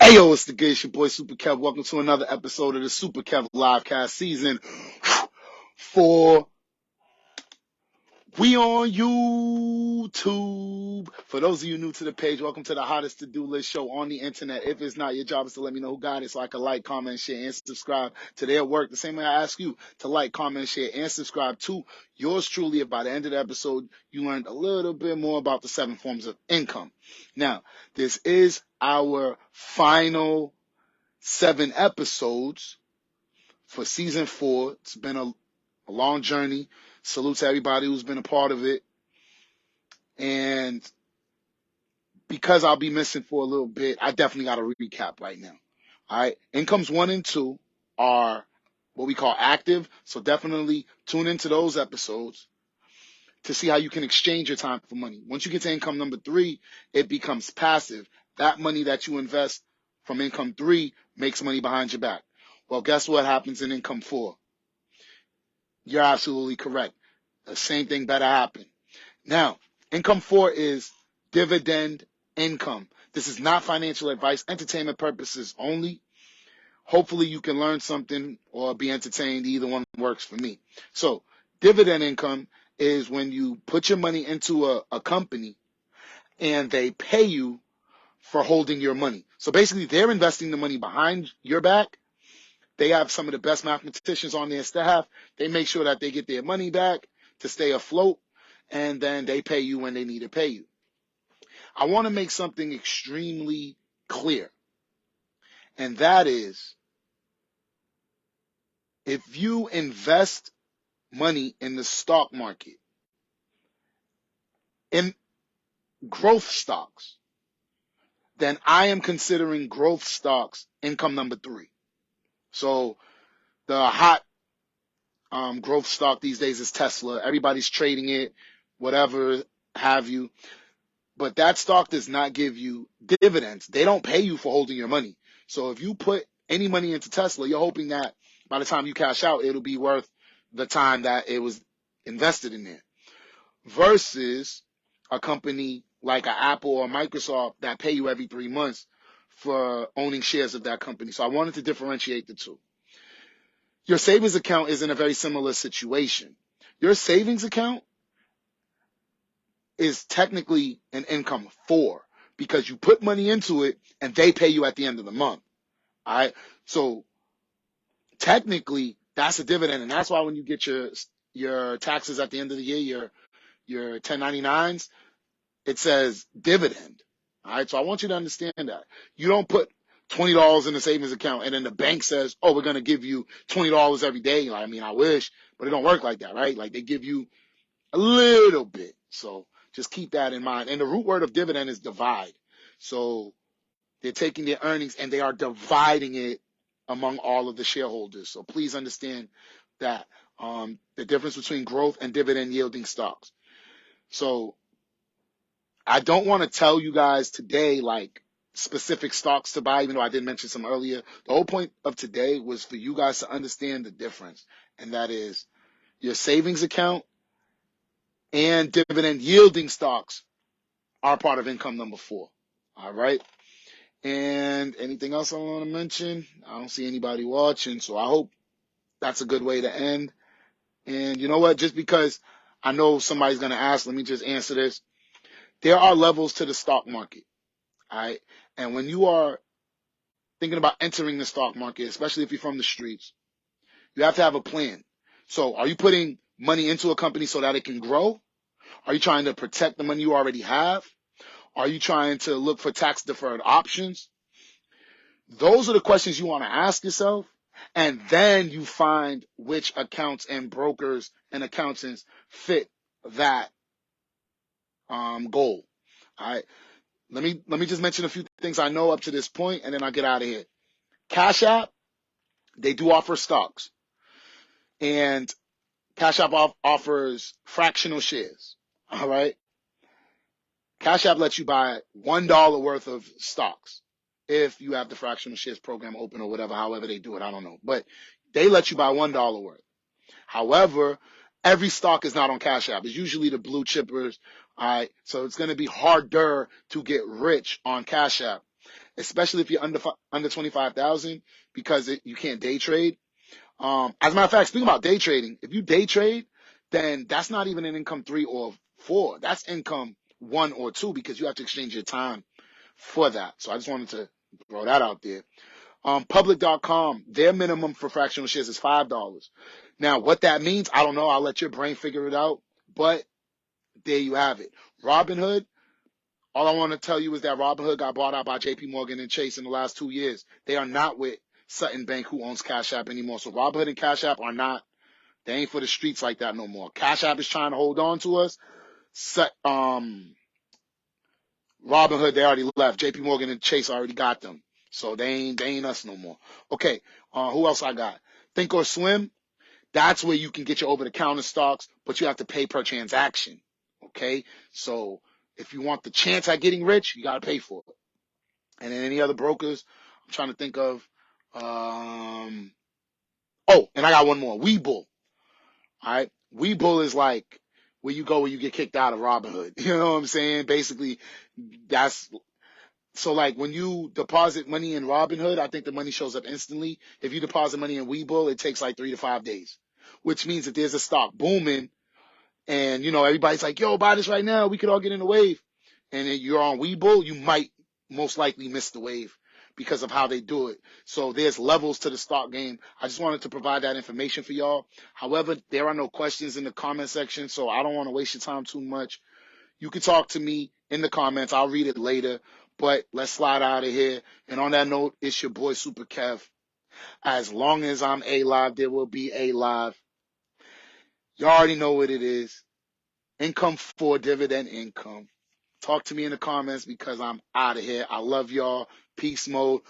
Ayo, it's the good. It's your boy SUPERKev. Welcome to another episode of the SUPERKev Livecast Season 4. We on YouTube. For those of you new to the page, welcome to the hottest to-do list show on the internet. If it's not, your job is to let me know who got it so I can like, comment, share, and subscribe to their work. The same way I ask you to like, comment, share, and subscribe to yours truly. If by the end of the episode, you learned a little bit more about the 7 forms of income. Now, this is our final 7 episodes for season 4. It's been a long journey. Salute to everybody who's been a part of it. And because I'll be missing for a little bit, I definitely got to recap right now. All right. Incomes 1 and 2 are what we call active. So definitely tune into those episodes to see how you can exchange your time for money. Once you get to income number 3, it becomes passive. That money that you invest from income 3 makes money behind your back. Well, guess what happens in income 4? You're absolutely correct. The same thing better happen. Now, income 4 is dividend income. This is not financial advice, entertainment purposes only. Hopefully you can learn something or be entertained. Either one works for me. So dividend income is when you put your money into a company and they pay you for holding your money. So basically they're investing the money behind your back. They have some of the best mathematicians on their staff. They make sure that they get their money back to stay afloat, and then they pay you when they need to pay you. I want to make something extremely clear, and that is, if you invest money in the stock market, in growth stocks, then I am considering growth stocks income number 3. So the hot growth stock these days is Tesla. Everybody's trading it, whatever have you. But that stock does not give you dividends. They don't pay you for holding your money. So if you put any money into Tesla, you're hoping that by the time you cash out, it'll be worth the time that it was invested in there. Versus a company like an Apple or Microsoft that pay you every 3 months for owning shares of that company. So I wanted to differentiate the two. Your savings account is in a very similar situation. Your savings account is technically an income 4 because you put money into it and they pay you at the end of the month. All right. So technically that's a dividend. And that's why when you get your taxes at the end of the year, your 1099s, it says dividend. All right. So I want you to understand that you don't put $20 in the savings account and then the bank says, oh, we're going to give you $20 every day. I mean, I wish, but it don't work like that, right? Like they give you a little bit. So just keep that in mind. And the root word of dividend is divide. So they're taking their earnings and they are dividing it among all of the shareholders. So please understand that the difference between growth and dividend yielding stocks. So I don't want to tell you guys today like specific stocks to buy, even though I did mention some earlier. The whole point of today was for you guys to understand the difference. And that is your savings account and dividend yielding stocks are part of income number 4. All right. And anything else I want to mention? I don't see anybody watching, so I hope that's a good way to end. And you know what? Just because I know somebody's going to ask, let me just answer this. There are levels to the stock market. All right. And when you are thinking about entering the stock market, especially if you're from the streets, you have to have a plan. So are you putting money into a company so that it can grow? Are you trying to protect the money you already have? Are you trying to look for tax deferred options? Those are the questions you want to ask yourself. And then you find which accounts and brokers and accountants fit that goal. All right. Let me just mention a few things I know up to this point, and then I'll get out of here. Cash App, they do offer stocks. And Cash App offers fractional shares. All right. Cash App lets you buy $1 worth of stocks if you have the fractional shares program open or whatever, however they do it. I don't know. But they let you buy $1 worth. However, every stock is not on Cash App. It's usually the blue chippers. All right. So it's going to be harder to get rich on Cash App. especially if you're under 25,000, because you can't day trade. As a matter of fact, speaking about day trading, if you day trade, then that's not even an income 3 or 4. That's income 1 or 2, because you have to exchange your time for that. So I just wanted to throw that out there. Public.com, their minimum for fractional shares is $5. Now, what that means, I don't know. I'll let your brain figure it out. But there you have it. Robinhood, all I want to tell you is that Robinhood got bought out by JP Morgan and Chase in the last 2 years. They are not with Sutton Bank, who owns Cash App, anymore. So Robinhood and Cash App are not, they ain't for the streets like that no more. Cash App is trying to hold on to us. Robinhood, they already left. JP Morgan and Chase already got them. So they ain't us no more. Okay, who else I got? Thinkorswim, that's where you can get your over-the-counter stocks, but you have to pay per transaction. Okay, so if you want the chance at getting rich, you got to pay for it. And then any other brokers, I'm trying to think of. Oh, and I got one more. Webull. All right, Webull is like where you go when you get kicked out of Robinhood. You know what I'm saying? Basically, that's so like when you deposit money in Robinhood, I think the money shows up instantly. If you deposit money in Webull, it takes like 3 to 5 days, which means that there's a stock booming, and everybody's like, "Yo, buy this right now. We could all get in the wave." And then you're on Webull, you might most likely miss the wave because of how they do it. So there's levels to the stock game. I just wanted to provide that information for y'all. However, there are no questions in the comment section, so I don't want to waste your time too much. You can talk to me in the comments. I'll read it later. But let's slide out of here. And on that note, it's your boy SUPERKev. As long as I'm alive, there will be a live. You already know what it is. Income for dividend income. Talk to me in the comments, because I'm out of here. I love y'all. Peace mode.